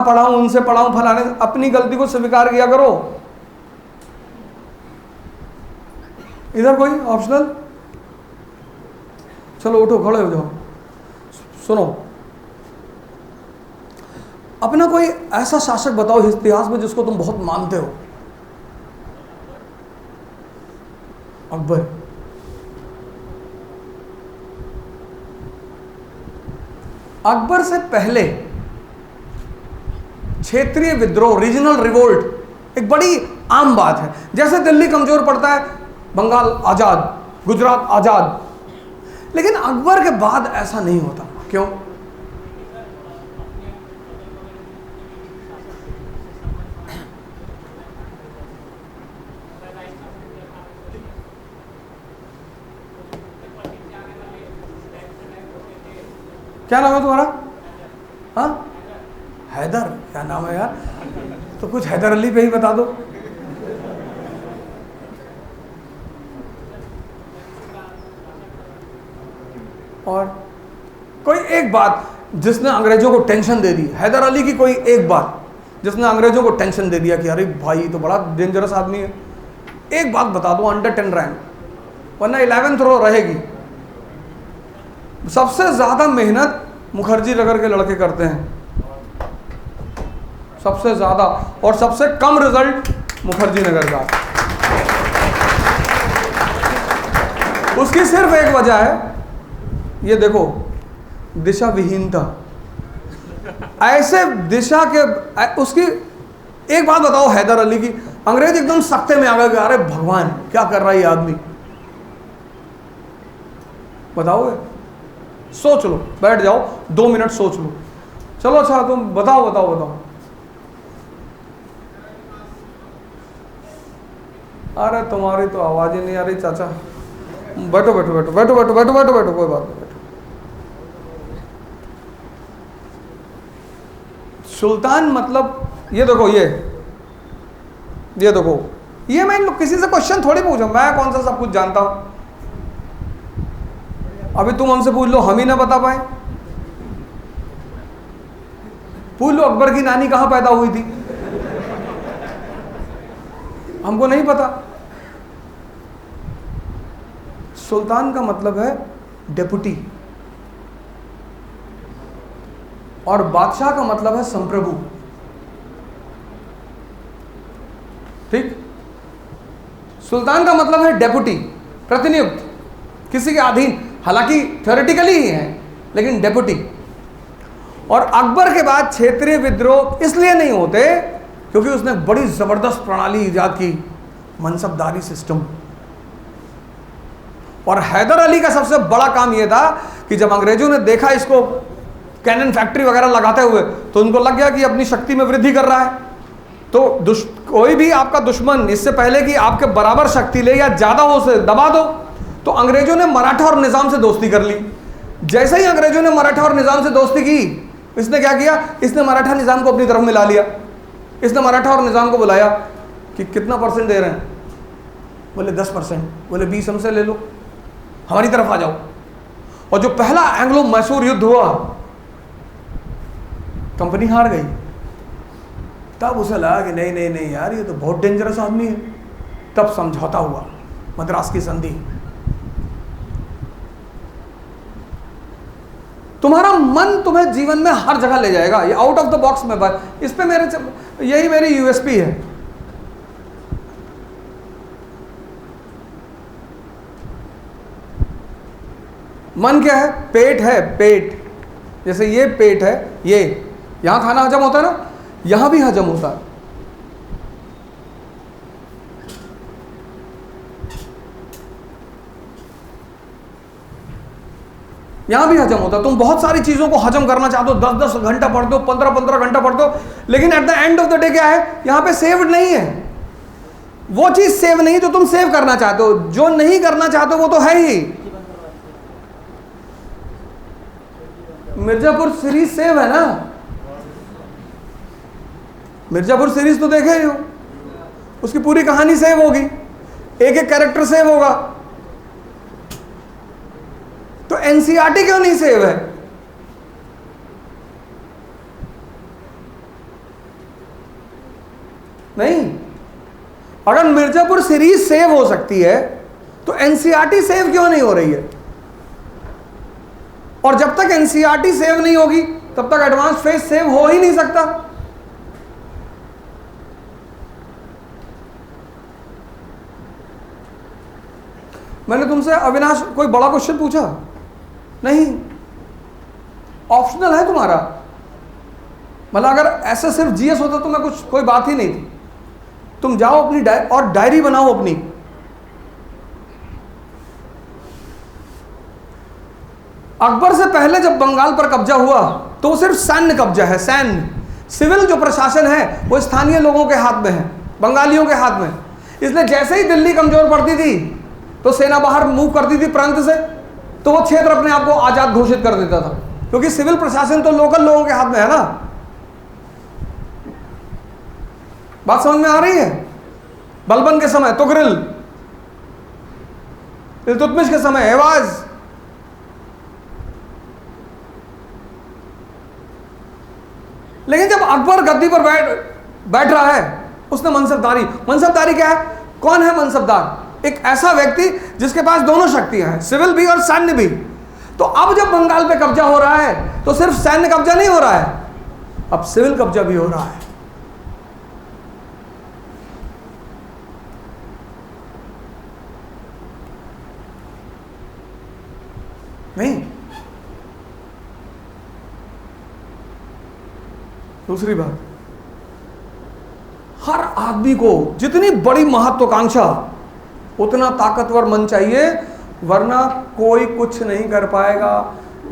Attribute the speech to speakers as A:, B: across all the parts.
A: पढ़ा हूं, उनसे पढ़ा हूं, फलाने, अपनी गलती को स्वीकार किया करो। इधर कोई ऑप्शनल? चलो उठो, खड़े हो जाओ, सुनो। अपना कोई ऐसा शासक बताओ इतिहास में जिसको तुम बहुत मानते हो। अकबर। अकबर से पहले क्षेत्रीय विद्रोह, रीजनल रिवोल्ट एक बड़ी आम बात है। जैसे दिल्ली कमजोर पड़ता है, बंगाल आजाद, गुजरात आजाद। लेकिन अकबर के बाद ऐसा नहीं होता। क्यों? क्या नाम है तुम्हारा? हाँ, हैदर। क्या नाम है यार? तो कुछ हैदर अली पे ही बता दो। और कोई एक बात जिसने अंग्रेजों को टेंशन दे दी, हैदर अली की कोई एक बात जिसने अंग्रेजों को टेंशन दे दिया कि अरे भाई तो बड़ा डेंजरस आदमी है। एक बात बता दो, अंडर 10 रैंक, वरना 11th रो रहेगी। सबसे ज्यादा मेहनत मुखर्जी नगर के लड़के करते हैं, सबसे ज्यादा, और सबसे कम रिजल्ट मुखर्जी नगर का। उसकी सिर्फ एक वजह है, ये देखो, दिशा विहीनता। ऐसे दिशा के उसकी एक बात बताओ हैदर अली की, अंग्रेज एकदम सख्ते में आ गए, अरे भगवान क्या कर रहा है ये आदमी। बताओगे? सोच लो, बैठ जाओ 2 मिनट सोच लो। चलो अच्छा तुम बताओ बताओ बताओ। अरे तुम्हारी तो आवाज ही नहीं आ रही चाचा। बैठो बैठो बैठो बैठो बैठो बैठो बैठो बैठो, कोई बात नहीं, बैठो। सुल्तान मतलब ये देखो, ये देखो, ये मैं किसी से क्वेश्चन थोड़ी पूछूं, मैं कौन सा सब कुछ जानता हूं। अभी तुम हमसे पूछ लो, हम ही ना बता पाए। पूछ लो अकबर की नानी कहां पैदा हुई थी, हमको नहीं पता। सुल्तान का मतलब है डेपुटी, और बादशाह का मतलब है संप्रभु। ठीक? सुल्तान का मतलब है डेपुटी, प्रतिनियुक्त, किसी के अधीन, हालांकि थ्योरेटिकली ही है लेकिन डेपुटी। और अकबर के बाद क्षेत्रीय विद्रोह इसलिए नहीं होते क्योंकि उसने बड़ी जबरदस्त प्रणाली इजाद की, मनसबदारी सिस्टम। और हैदर अली का सबसे बड़ा काम यह था कि जब अंग्रेजों ने देखा इसको कैनन फैक्ट्री वगैरह लगाते हुए, तो उनको लग गया कि अपनी शक्ति में वृद्धि कर रहा है। तो कोई भी आपका दुश्मन इससे पहले कि आपके बराबर शक्ति ले या ज्यादा हो उसे दबा दो, तो अंग्रेजों ने मराठा और निजाम से दोस्ती कर ली। जैसे ही अंग्रेजों ने मराठा और निजाम से दोस्ती की, इसने क्या किया, इसने मराठा निजाम को अपनी तरफ मिला लिया। इसने मराठा और निजाम को बुलाया कि कितना % दे रहे हैं? बोले 10%। बोले 20 हमसे ले लो, हमारी तरफ आ जाओ। और जो पहला एंग्लो मैसूर युद्ध हुआ, कंपनी हार गई। तब उसे लगा कि नहीं नहीं नहीं यार, ये तो बहुत डेंजरस आदमी है। तब समझौता हुआ, मद्रास की संधि। तुम्हारा मन तुम्हें जीवन में हर जगह ले जाएगा, ये आउट ऑफ द बॉक्स में बात। इस पे यही मेरी यूएसपी है। मन क्या है? पेट है, पेट। जैसे ये पेट है, ये यहां खाना हजम होता है ना, यहां भी हजम होता है। यहां भी हजम होता है। तुम बहुत सारी चीजों को हजम करना चाहते हो, 10-10 घंटा पढ़ते हो, 15-15 घंटा पढ़ते हो, लेकिन at the end of the day क्या है, यहां पे सेव्ड नहीं है। वो चीज सेव नहीं जो तुम सेव करना चाहते हो, जो नहीं करना चाहते हो वो तो है ही। मिर्जापुर सीरीज सेव है ना, मिर्जापुर सीरीज तो देखे ही हो, उसकी पूरी कहानी सेव होगी, एक एक कैरेक्टर सेव होगा। तो एनसीईआरटी क्यों नहीं सेव है? नहीं। अगर मिर्जापुर सीरीज सेव हो सकती है तो एनसीईआरटी सेव क्यों नहीं हो रही है? और जब तक एनसीईआरटी सेव नहीं होगी तब तक एडवांस फेज सेव हो ही नहीं सकता। मैंने तुमसे अविनाश कोई बड़ा क्वेश्चन पूछा नहीं, ऑप्शनल है तुम्हारा। मतलब अगर ऐसा सिर्फ जीएस होता तो मैं कुछ कोई बात ही नहीं थी। तुम जाओ अपनी डायरी बनाओ अपनी। अकबर से पहले जब बंगाल पर कब्जा हुआ तो वो सिर्फ सैन्य कब्जा है, सैन्य। सिविल जो प्रशासन है वो स्थानीय लोगों के हाथ में है, बंगालियों के हाथ में। इसलिए जैसे ही दिल्ली कमजोर पड़ती थी तो सेना बाहर मूव करती थी प्रांत से, तो वो क्षेत्र अपने आप को आजाद घोषित कर देता था, क्योंकि सिविल प्रशासन तो लोकल लोगों के हाथ में है ना। बात समझ में आ रही है? बलबन के समय तुगरिल, इल्तुतमिश के समय एवाज, लेकिन जब अकबर गद्दी पर बैठ रहा है उसने मनसबदारी क्या है? कौन है मनसबदार? एक ऐसा व्यक्ति जिसके पास दोनों शक्तियां हैं, सिविल भी और सैन्य भी। तो अब जब बंगाल पे कब्जा हो रहा है तो सिर्फ सैन्य कब्जा नहीं हो रहा है, अब सिविल कब्जा भी हो रहा है। नहीं। दूसरी बात, हर आदमी को जितनी बड़ी महत्वाकांक्षा उतना ताकतवर मन चाहिए, वरना कोई कुछ नहीं कर पाएगा।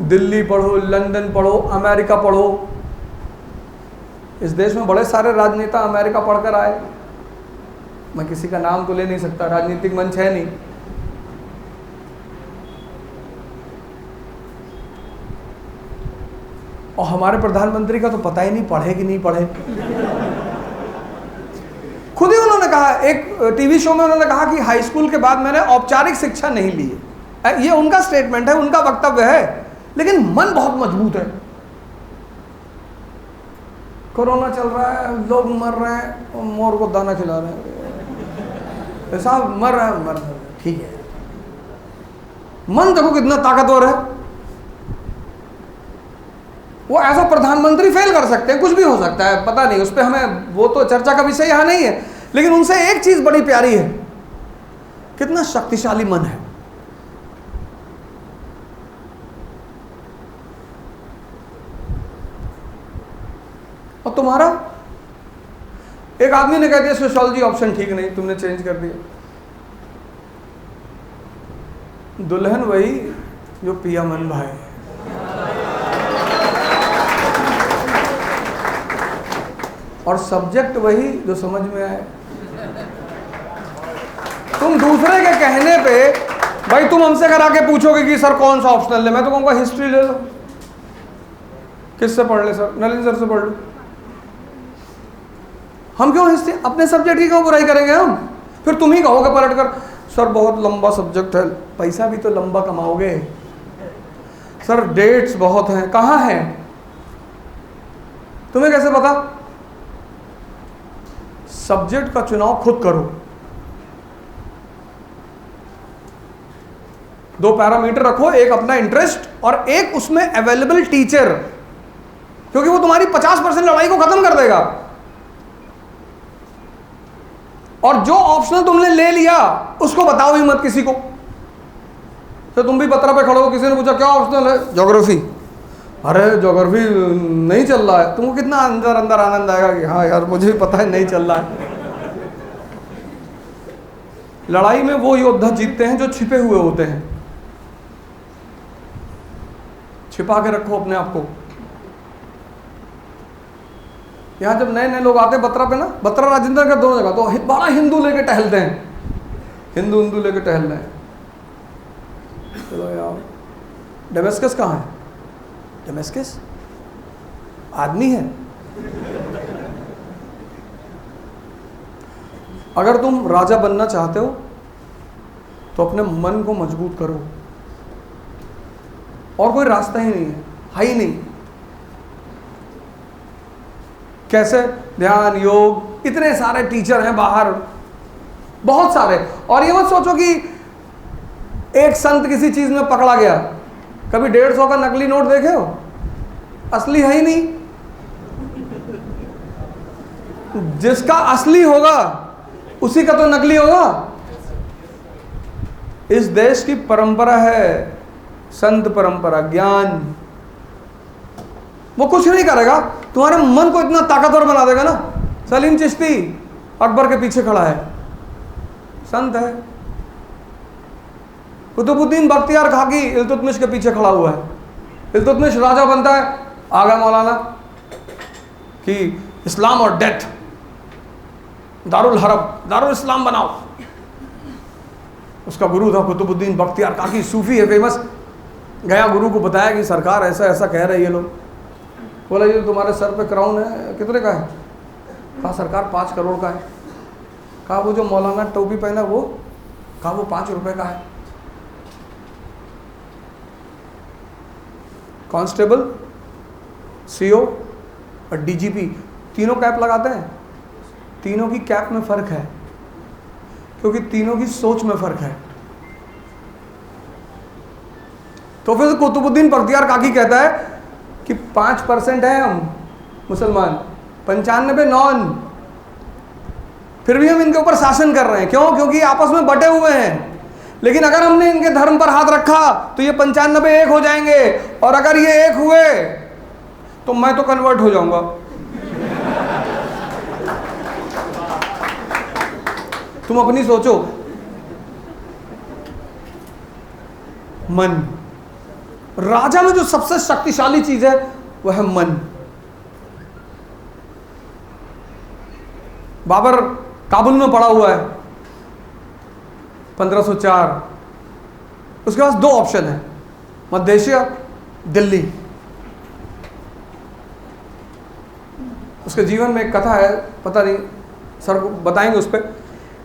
A: दिल्ली पढ़ो, लंदन पढ़ो, अमेरिका पढ़ो। इस देश में बड़े सारे राजनेता अमेरिका पढ़कर आए। मैं किसी का नाम तो ले नहीं सकता, राजनीतिक मंच है नहीं। और हमारे प्रधानमंत्री का तो पता ही नहीं पढ़े कि नहीं पढ़े। खुद ही उन्होंने कहा, एक टीवी शो में उन्होंने कहा कि हाई स्कूल के बाद मैंने औपचारिक शिक्षा नहीं ली है। ये उनका स्टेटमेंट है, उनका वक्तव्य है, लेकिन मन बहुत मजबूत है। कोरोना चल रहा है, लोग मर रहे हैं और मोर को दाना खिला रहे हैं। साहब मर रहे हैं, मर रहे हैं, ठीक है। मन देखो कितना ताकतवर है। वो ऐसा प्रधानमंत्री फेल कर सकते हैं, कुछ भी हो सकता है, पता नहीं, उस पर हमें, वो तो चर्चा का विषय यहां नहीं है। लेकिन उनसे एक चीज बड़ी प्यारी है, कितना शक्तिशाली मन है। और तुम्हारा, एक आदमी ने कह दिया सोशियोलॉजी ऑप्शन ठीक नहीं, तुमने चेंज कर दिया। दुल्हन वही जो पिया मन भाई, और सब्जेक्ट वही जो समझ में आए। तुम दूसरे के कहने पे, भाई तुम हमसे अगर आके पूछोगे कि सर कौन सा ऑप्शनल ले, मैं तो कहूँगा हिस्ट्री ले लो। किससे पढ़ ले सर? नलिन सर से पढ़ लो। हम क्यों हिस्ट्री, अपने सब्जेक्ट की क्यों बुराई करेंगे हम? फिर तुम ही कहोगे पलट कर, सर बहुत लंबा सब्जेक्ट है। पैसा भी तो लंबा कमाओगे। सर डेट्स बहुत हैं, कहाँ हैं? तुम्हें कैसे पता? सब्जेक्ट का चुनाव खुद करो। दो पैरामीटर रखो, एक अपना इंटरेस्ट और एक उसमें अवेलेबल टीचर, क्योंकि वो तुम्हारी 50% लड़ाई को खत्म कर देगा। और जो ऑप्शनल तुमने ले लिया उसको बताओ ही मत किसी को। तो तुम भी पत्रा पे खड़े हो, किसी ने पूछा क्या ऑप्शनल है? ज्योग्राफी। अरे ज्योग्राफी नहीं चल रहा है। तुमको कितना अंदर अंदर आनंद आएगा कि हाँ यार मुझे भी पता है नहीं चल रहा है। लड़ाई में वो योद्धा जीतते हैं जो छिपे हुए होते हैं। छिपा के रखो अपने आप को। यहाँ जब नए नए लोग आते हैं बत्रा पे ना, बत्रा राजेंद्र का दोनों जगह, तो बड़ा हिंदू लेके टहलते हैं, हिंदू लेके टहल रहे हैं। चलो यार, डेमेस्कस कहाँ है? डेमेस्कस आदमी है। अगर तुम राजा बनना चाहते हो तो अपने मन को मजबूत करो, और कोई रास्ता ही नहीं है ही नहीं। कैसे? ध्यान, योग, इतने सारे टीचर हैं बाहर, बहुत सारे। और ये मत सोचो कि एक संत किसी चीज में पकड़ा गया। कभी 150 का नकली नोट देखे हो? असली है ही नहीं। जिसका असली होगा उसी का तो नकली होगा। इस देश की परंपरा है संत परंपरा, ज्ञान। वो कुछ नहीं करेगा, तुम्हारे मन को इतना ताकतवर बना देगा ना। सलीम चिश्ती अकबर के पीछे खड़ा है, संत है। कुतुबुद्दीन बख्तियार खाकी इल्तुतमिश के पीछे खड़ा हुआ है। इल्तुतमिश राजा बनता है, आ गया मौलाना कि इस्लाम और डेथ, दारुल हरब, दारुल इस्लाम बनाओ। उसका गुरु था कुतुबुद्दीन बख्तियार खाकी, सूफी है, फेमस। गया गुरु को बताया कि सरकार ऐसा ऐसा कह रहे ये लोग। बोला ये तुम्हारे सर पे क्राउन है, कितने का है? कहा सरकार 5 करोड़ का है। कहा वो जो मौलाना टोपी पहना वो? कहा वो 5 रुपए का है। कांस्टेबल, सीओ और डीजीपी तीनों कैप लगाते हैं। तीनों की कैप में फर्क है, क्योंकि तीनों की सोच में फर्क है। तो फिर कुतुबुद्दीन बख्तियार काकी कहता है कि 5% है हम मुसलमान, 95 नॉन। फिर भी हम इनके ऊपर शासन कर रहे हैं। क्यों? क्योंकि आपस में बटे हुए हैं। लेकिन अगर हमने इनके धर्म पर हाथ रखा तो ये 95 एक हो जाएंगे, और अगर ये एक हुए तो मैं तो कन्वर्ट हो जाऊंगा। तुम अपनी सोचो। मन, राजा में जो सबसे शक्तिशाली चीज है वह है मन। बाबर काबुल में पड़ा हुआ है 1504। उसके पास 2 ऑप्शन है, मध्य एशिया, दिल्ली। उसके जीवन में एक कथा है, पता नहीं सर को बताएंगे उस पर,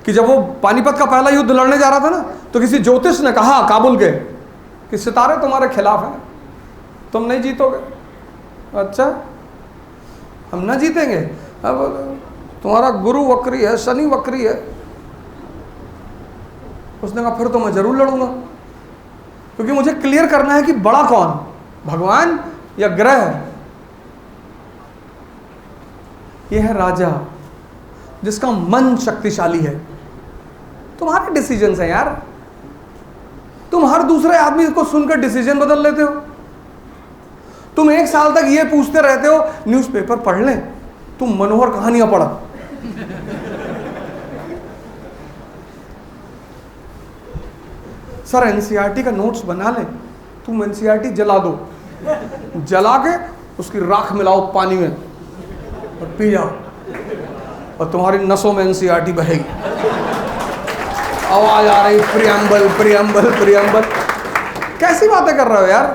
A: कि जब वो पानीपत का पहला युद्ध लड़ने जा रहा था ना, तो किसी ज्योतिष ने कहा काबुल के कि सितारे तुम्हारे खिलाफ हैं, तुम नहीं जीतोगे। अच्छा, हम ना जीतेंगे? अब तुम्हारा गुरु वक्री है, शनि वक्री है। उसने कहा फिर तो मैं जरूर लड़ूंगा, क्योंकि मुझे क्लियर करना है कि बड़ा कौन, भगवान या ग्रह। यह है राजा जिसका मन शक्तिशाली है। तुम्हारे डिसीजन है यार, तुम हर दूसरे आदमी को सुनकर डिसीजन बदल लेते हो। तुम 1 साल तक ये पूछते रहते हो न्यूज़पेपर पढ़ लें, तुम मनोहर कहानियां पढ़ा। सर एनसीईआरटी का नोट्स बना लें, तुम एनसीईआरटी जला दो, जला के उसकी राख मिलाओ पानी में और पी जाओ, और तुम्हारी नसों में एनसीईआरटी बहेगी। आवाज आ रही प्रियम्बल प्रियम्बल प्रियम्बल। कैसी बातें कर रहे हो यार?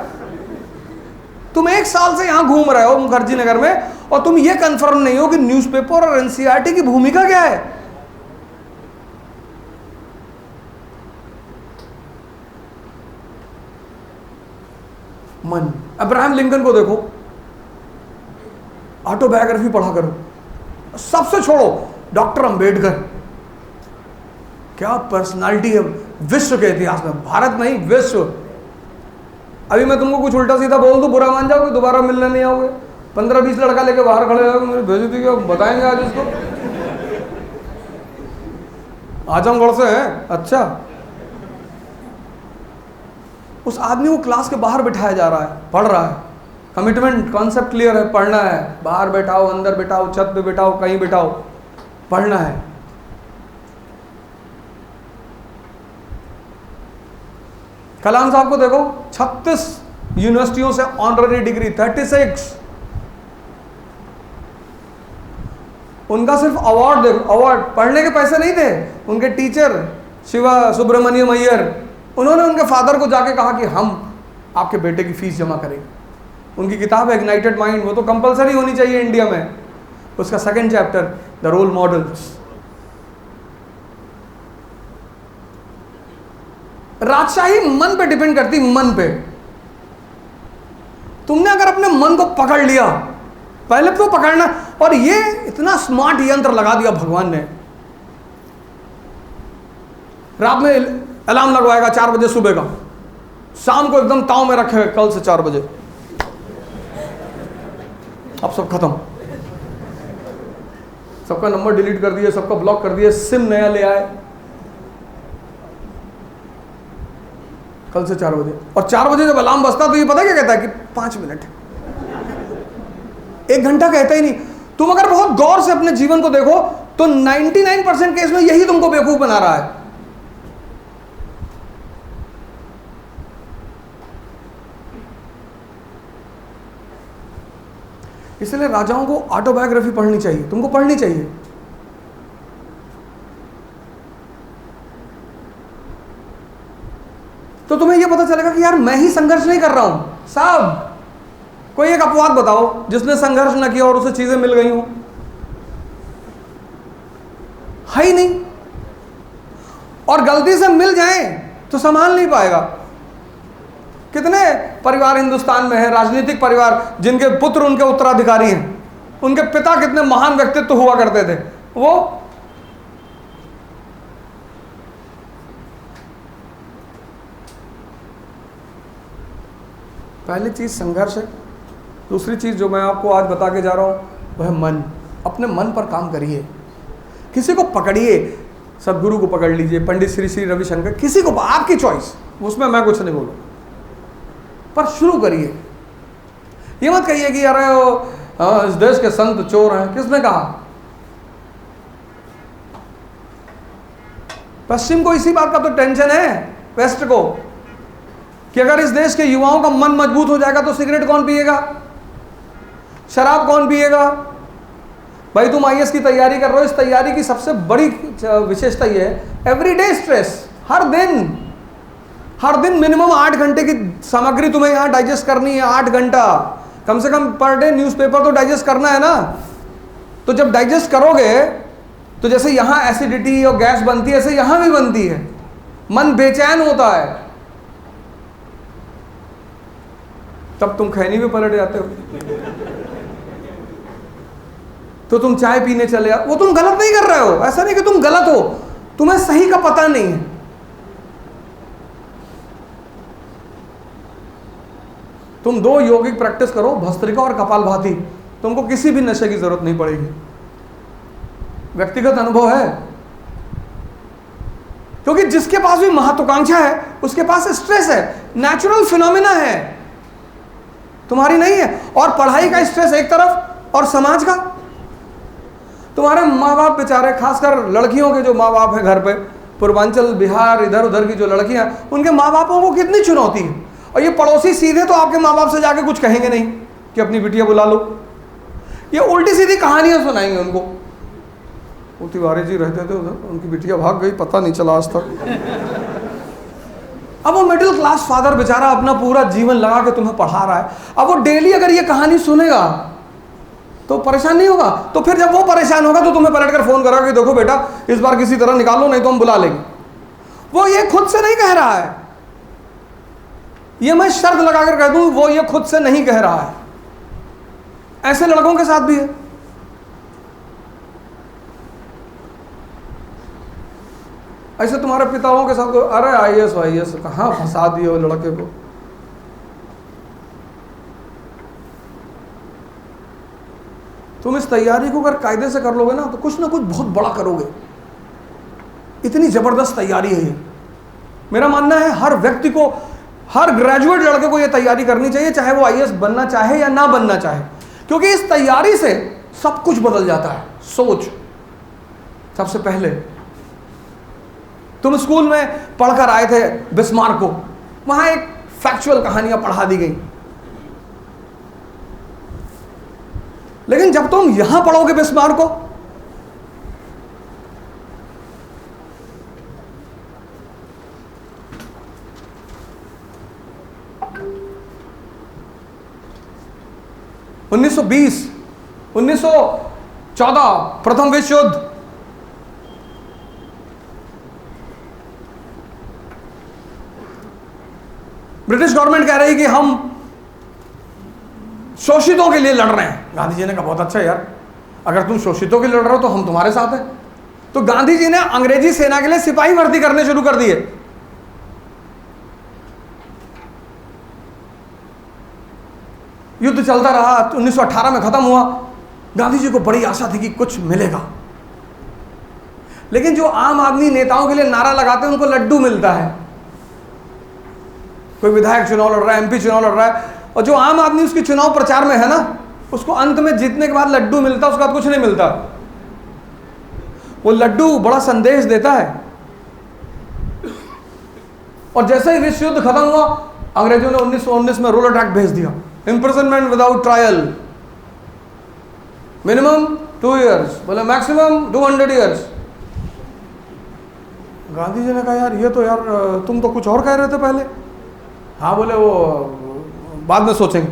A: तुम 1 साल से यहां घूम रहे हो मुखर्जी नगर में, और तुम ये कंफर्म नहीं हो कि न्यूज़पेपर और एनसीईआरटी की भूमिका क्या है। मन। अब्राहम लिंकन को देखो, ऑटोबायोग्राफी पढ़ा करो। सबसे छोड़ो डॉक्टर अंबेडकर, क्या पर्सनालिटी है विश्व के इतिहास में, भारत नहीं विश्व। अभी मैं तुमको कुछ उल्टा सीधा बोल दूं, बुरा मान जाओगे, दोबारा मिलने नहीं आओगे। 15-20 लड़का लेके बाहर खड़े हो, मेरी बेइज्जती क्या बताएंगे आज इसको। आजमगढ़ से है, अच्छा। उस आदमी को क्लास के बाहर बिठाया जा रहा है, पढ़ रहा है, कमिटमेंट कॉन्सेप्ट क्लियर है, पढ़ना है, बाहर बैठाओ, अंदर बैठाओ, छत पे बैठाओ, कहीं बैठाओ, पढ़ना है। कलाम साहब को देखो, 36 यूनिवर्सिटियों से ऑनररी डिग्री, 36। उनका सिर्फ अवार्ड देखो, अवार्ड, पढ़ने के पैसे नहीं थे। उनके टीचर शिवा सुब्रमण्यम अय्यर, उन्होंने उनके फादर को जाके कहा कि हम आपके बेटे की फीस जमा करेंगे। उनकी किताब है इग्नाइटेड माइंड, वो तो कंपलसरी होनी चाहिए इंडिया में। उसका 2nd chapter the role models. राजशाही मन पे डिपेंड करती, मन पे। तुमने अगर अपने मन को पकड़ लिया, पहले तो पकड़ना, और ये इतना स्मार्ट यंत्र लगा दिया भगवान ने, रात में अलार्म लगवाएगा 4 बजे सुबह का, शाम को एकदम ताव में रखे कल से 4 बजे, अब सब खत्म, सबका नंबर डिलीट कर दिए, सबका ब्लॉक कर दिए, सिम नया ले आए, कल से 4 बजे। और 4 बजे जब अलार्म बजता तो ये पता क्या कहता है कि 5 मिनट, 1 घंटा कहता ही नहीं। तुम अगर बहुत गौर से अपने जीवन को देखो तो 99% केस में यही तुमको बेवकूफ बना रहा है। इसलिए राजाओं को ऑटोबायोग्राफी पढ़नी चाहिए, तुमको पढ़नी चाहिए। तो तुम्हें यह पता चलेगा कि यार मैं ही संघर्ष नहीं कर रहा हूं साहब। कोई एक अपवाद बताओ जिसने संघर्ष न किया और उसे चीजें मिल गई हो, है ही नहीं। और गलती से मिल जाए तो संभाल नहीं पाएगा। कितने परिवार हिंदुस्तान में हैं, राजनीतिक परिवार, जिनके पुत्र उनके उत्तराधिकारी हैं, उनके पिता कितने महान व्यक्तित्व हुआ करते थे, वो पहली चीज संघर्ष है। दूसरी चीज जो मैं आपको आज बता के जा रहा हूं वह है मन। अपने मन पर काम करिए, किसी को पकड़िए, सदगुरु को पकड़ लीजिए, पंडित श्री श्री रविशंकर, किसी को, आपकी चॉइस, उसमें मैं कुछ नहीं बोलूंगा, पर शुरू करिए। ये मत कहिए कि अरे इस देश के संत चोर हैं, किसने कहा? पश्चिम को इसी बात का तो टेंशन है, वेस्ट को, कि अगर इस देश के युवाओं का मन मजबूत हो जाएगा तो सिगरेट कौन पिएगा, शराब कौन पिएगा? भाई तुम आईएएस की तैयारी कर रहे हो, इस तैयारी की सबसे बड़ी विशेषता यह है एवरीडे स्ट्रेस। हर दिन मिनिमम 8 घंटे की सामग्री तुम्हें यहां डाइजेस्ट करनी है। 8 घंटा कम से कम पर डे न्यूज़पेपर तो डाइजेस्ट करना है ना। तो जब डाइजेस्ट करोगे तो जैसे यहां एसिडिटी और गैस बनती है, ऐसे यहां भी बनती है, मन बेचैन होता है, तब तुम खैनी में पलट जाते हो। तो तुम चाय पीने चले आओ, वो तुम गलत नहीं कर रहे हो, ऐसा नहीं कि तुम गलत हो, तुम्हें सही का पता नहीं है। तुम 2 यौगिक प्रैक्टिस करो, भस्त्रिका और कपालभाति, तुमको किसी भी नशे की जरूरत नहीं पड़ेगी। व्यक्तिगत अनुभव है, क्योंकि जिसके पास भी महत्वाकांक्षा है उसके पास स्ट्रेस है, नेचुरल फिनोमिना है, तुम्हारी नहीं है। और पढ़ाई का स्ट्रेस एक तरफ और समाज का। तुम्हारे माँ बाप बेचारे, खासकर लड़कियों के जो माँ बाप हैं घर पे, पूर्वांचल बिहार इधर उधर की जो लड़कियां, उनके माँ बापों को कितनी चुनौती है। और ये पड़ोसी सीधे तो आपके माँ बाप से जाके कुछ कहेंगे नहीं कि अपनी बिटिया बुला लो, ये उल्टी सीधी कहानियां सुनाएंगे उनको। वो तिवारी जी रहते थे उधर, उनकी बिटिया भाग गई, पता नहीं चला आज तक। अब वो मिडिल क्लास फादर बेचारा अपना पूरा जीवन लगा के तुम्हें पढ़ा रहा है, अब वो डेली अगर ये कहानी सुनेगा तो परेशान नहीं होगा? तो फिर जब वो परेशान होगा तो तुम्हें पलट कर फोन करेगा कि देखो बेटा इस बार किसी तरह निकालो, नहीं तो हम बुला लेंगे। वो ये खुद से नहीं कह रहा है, ये मैं शर्त लगाकर कह दूं, वो ये खुद से नहीं कह रहा है। ऐसे लड़कों के साथ भी है। ऐसे तुम्हारे पिताओं के साथ, अरे आईएएस वाईएएस कहाँ फंसा दिए वो लड़के को। तुम इस तैयारी को अगर कायदे से कर लोगे ना तो कुछ ना कुछ बहुत बड़ा करोगे। इतनी जबरदस्त तैयारी है ये। मेरा मानना है हर व्यक्ति को, हर ग्रेजुएट लड़के को ये तैयारी करनी चाहिए, चाहे वो आईएएस बनना चाहे या ना बनना चाहे, क्योंकि इस तैयारी से सब कुछ बदल जाता है। सोच, सबसे पहले तुम स्कूल में पढ़कर आए थे बिस्मार्क को, वहां एक फैक्चुअल कहानियां पढ़ा दी गई, लेकिन जब तुम यहां पढ़ोगे बिस्मार्क को, (1920) 1914 प्रथम विश्व युद्ध, ब्रिटिश गवर्नमेंट कह रही कि हम शोषितों के लिए लड़ रहे हैं। गांधी जी ने कहा बहुत अच्छा यार, अगर तुम शोषितों के लिए लड़ रहे हो तो हम तुम्हारे साथ हैं। तो गांधी जी ने अंग्रेजी सेना के लिए सिपाही भर्ती करने शुरू कर दिए। युद्ध चलता रहा, 1918 में खत्म हुआ। गांधी जी को बड़ी आशा थी कि कुछ मिलेगा, लेकिन जो आम आदमी नेताओं के लिए नारा लगाते हैं उनको लड्डू मिलता है। कोई विधायक चुनाव लड़ रहा है, एमपी चुनाव लड़ रहा है, और जो आम आदमी उसकी चुनाव प्रचार में है ना, उसको अंत में जीतने के बाद लड्डू मिलता, उसके बाद कुछ नहीं मिलता। वो लड्डू बड़ा संदेश देता है। और जैसे ही विश्व युद्ध खत्म हुआ, अंग्रेजों ने 1919 में रूलर एक्ट भेज दिया, imprisonment without trial, minimum 2 years, बोले मैक्सिमम 200 years। गांधी जी ने कहा यार ये तो यार तुम तो कुछ और कह रहे थे पहले। हाँ, बोले वो बाद में सोचेंगे।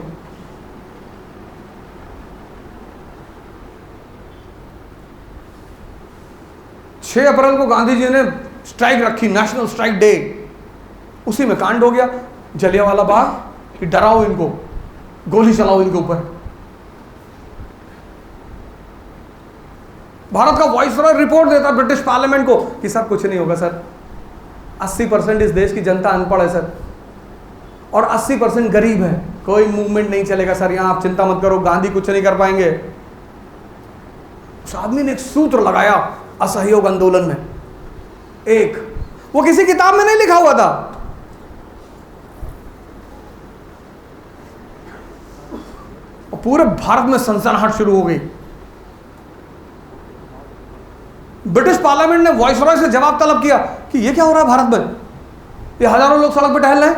A: छह अप्रैल को गांधी जी ने स्ट्राइक रखी, नेशनल स्ट्राइक डे। उसी में कांड हो गया जलियांवाला बाग, कि डराओ इनको, गोली चलाओ इनके ऊपर। भारत का वाइसरॉय रिपोर्ट देता ब्रिटिश पार्लियामेंट को कि सर कुछ नहीं होगा सर, 80% इस देश की जनता अनपढ़ है सर, और 80% गरीब है, कोई मूवमेंट नहीं चलेगा सर यहां, आप चिंता मत करो, गांधी कुछ नहीं कर पाएंगे। उस आदमी ने एक सूत्र लगाया असहयोग आंदोलन में, एक, वो किसी किताब में नहीं लिखा हुआ था, और पूरे भारत में सनसनाहट शुरू हो गई। ब्रिटिश पार्लियामेंट ने वाइसरॉय से जवाब तलब किया कि ये क्या हो रहा है भारत में, ये हजारों लोग सड़क पर टहल रहे हैं,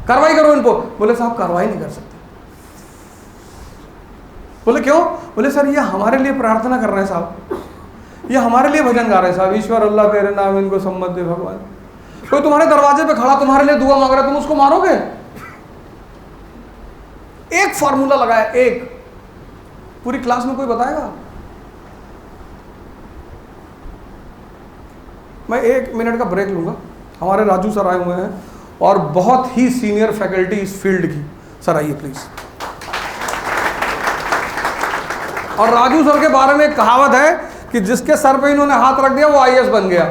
A: कार्रवाई करो इनको। बोले साहब कार्रवाई नहीं कर सकते। बोले क्यों? बोले सर ये हमारे लिए प्रार्थना कर रहे हैं साहब, ये हमारे लिए भजन गा रहे हैं साहब, ईश्वर अल्लाह तेरे नाम इनको सम्मत दे भगवान। कोई तुम्हारे दरवाजे पे खड़ा तुम्हारे लिए दुआ मांग रहा है, तुम उसको मारोगे? एक फॉर्मूला लगाया, एक, पूरी क्लास में कोई बताएगा? मैं 1 मिनट का ब्रेक लूंगा। हमारे राजू सर आए हुए हैं और बहुत ही सीनियर फैकल्टी इस फील्ड की। सर आइए प्लीज। और राजू सर के बारे में एक कहावत है कि जिसके सर पे इन्होंने हाथ रख दिया वो IAS बन गया।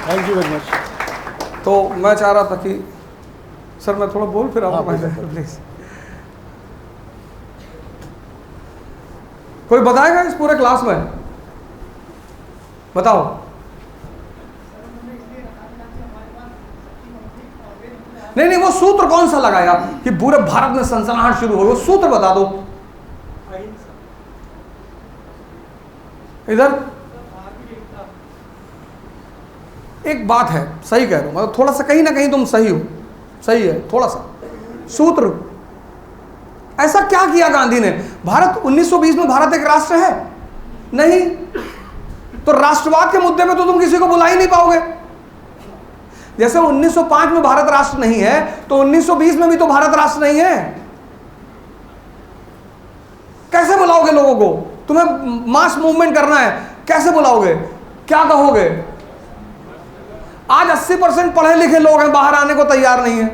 B: Thank you very much.
A: तो मैं चाह रहा था कि सर मैं थोड़ा बोल फिर आपको प्लीज। कोई बताएगा इस पूरे क्लास में? बताओ। नहीं, वो सूत्र कौन सा लगाया कि पूरे भारत में सनसनाहट शुरू हो? वो सूत्र बता दो इधर। एक बात है, सही कह रहा हूं, मतलब थोड़ा सा कहीं ना कहीं तुम सही हो, सही है थोड़ा सा। सूत्र ऐसा क्या किया गांधी ने? भारत 1920 में भारत एक राष्ट्र है नहीं, तो राष्ट्रवाद के मुद्दे पे तो तुम किसी को बुला ही नहीं पाओगे। जैसे 1905 में भारत राष्ट्र नहीं है, तो 1920 में भी तो भारत राष्ट्र नहीं है। कैसे बुलाओगे लोगों को? तुम्हें मास मूवमेंट करना है, कैसे बुलाओगे? क्या कहोगे? आज 80% पढ़े लिखे लोग हैं, बाहर आने को तैयार नहीं है।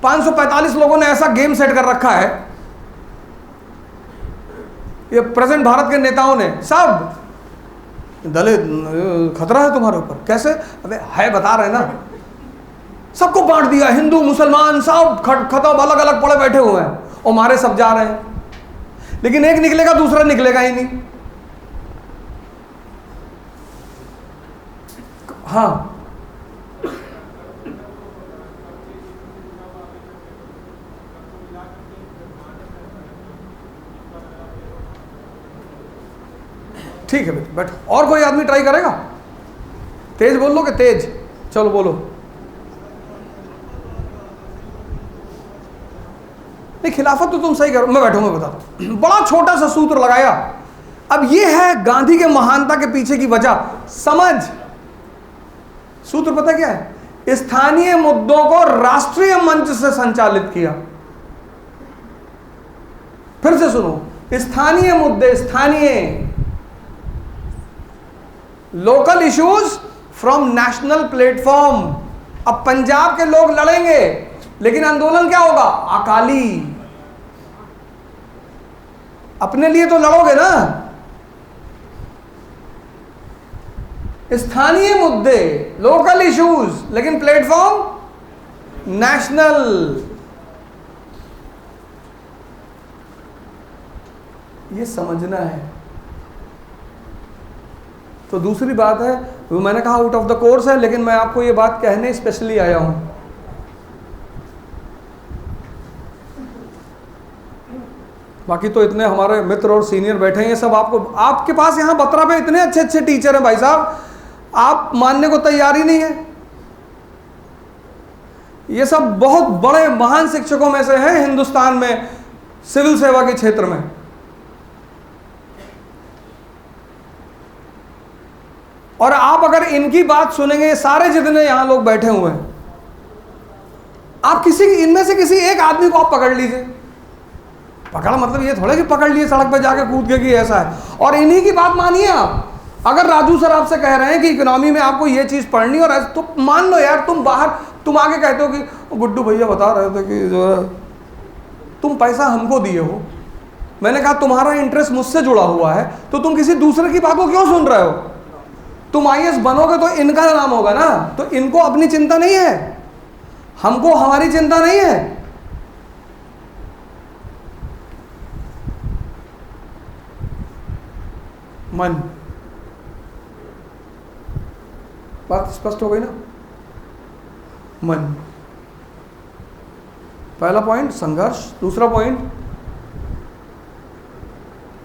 A: 545 लोगों ने ऐसा गेम सेट कर रखा है, ये प्रेजेंट भारत के नेताओं ने, सब दलित खतरा है तुम्हारे ऊपर। कैसे? अबे है बता रहे ना, सबको बांट दिया, हिंदू मुसलमान सब खत्म, अलग अलग पड़े बैठे हुए हैं और मारे सब जा रहे हैं। लेकिन एक निकलेगा, दूसरा निकलेगा ही नहीं। हाँ, ठीक है बेटा बैठो। और कोई आदमी ट्राई करेगा? तेज बोल लो कि तेज? चलो बोलो। नहीं, खिलाफत तो तुम सही करो, मैं बैठूंगा बताता हूं। बड़ा छोटा सा सूत्र लगाया। अब ये है गांधी के महानता के पीछे की वजह, समझ। सूत्र पता क्या है? स्थानीय मुद्दों को राष्ट्रीय मंच से संचालित किया। फिर से सुनो, स्थानीय मुद्दे, स्थानीय local issues from national platform. अब पंजाब के लोग लड़ेंगे, लेकिन आंदोलन क्या होगा? अकाली। अपने लिए तो लड़ोगे ना। स्थानीय मुद्दे, लोकल इश्यूज, लेकिन प्लेटफॉर्म नेशनल। ये समझना है। तो दूसरी बात है, वो मैंने कहा आउट ऑफ द कोर्स है, लेकिन मैं आपको ये बात कहने स्पेशली आया हूं। बाकी तो इतने हमारे मित्र और सीनियर बैठे हैं, ये सब आपको, आपके पास यहां बत्रा पे इतने अच्छे अच्छे टीचर हैं भाई साहब, आप मानने को तैयार ही नहीं है। ये सब बहुत बड़े महान शिक्षकों में से हैं हिंदुस्तान में, सिविल सेवा के क्षेत्र में। और आप अगर इनकी बात सुनेंगे, सारे जितने यहां लोग बैठे हुए हैं, आप किसी इनमें से किसी एक आदमी को आप पकड़ लीजिए। पकड़ा मतलब ये थोड़ा कि पकड़ लिए सड़क पे जाके कूद के कि ऐसा है, और इन्हीं की बात मानिए आप। अगर राजू सर आपसे कह रहे हैं कि इकोनॉमी में आपको ये चीज पढ़नी, और तो मान लो यार, तुम बाहर तुम आके कहते हो कि गुड्डू भैया बता रहे थे कि जो है तुम पैसा हमको दिए हो। मैंने कहा तुम्हारा इंटरेस्ट मुझसे जुड़ा हुआ है, तो तुम किसी दूसरे की बात को क्यों सुन रहे हो? तुम आईएएस बनोगे तो इनका नाम होगा ना, तो इनको अपनी चिंता नहीं है, हमको हमारी चिंता नहीं है। मन, बात स्पष्ट हो गई ना? मन, पहला पॉइंट संघर्ष, दूसरा पॉइंट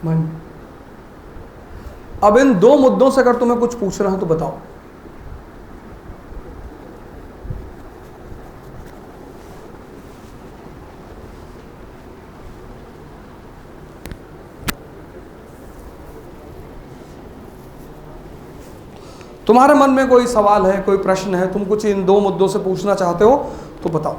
A: मन। अब इन दो मुद्दों से अगर तुम्हें कुछ पूछ रहा हूं तो बताओ। तुम्हारे मन में कोई सवाल है, कोई प्रश्न है, तुम कुछ इन दो मुद्दों से पूछना चाहते हो तो बताओ।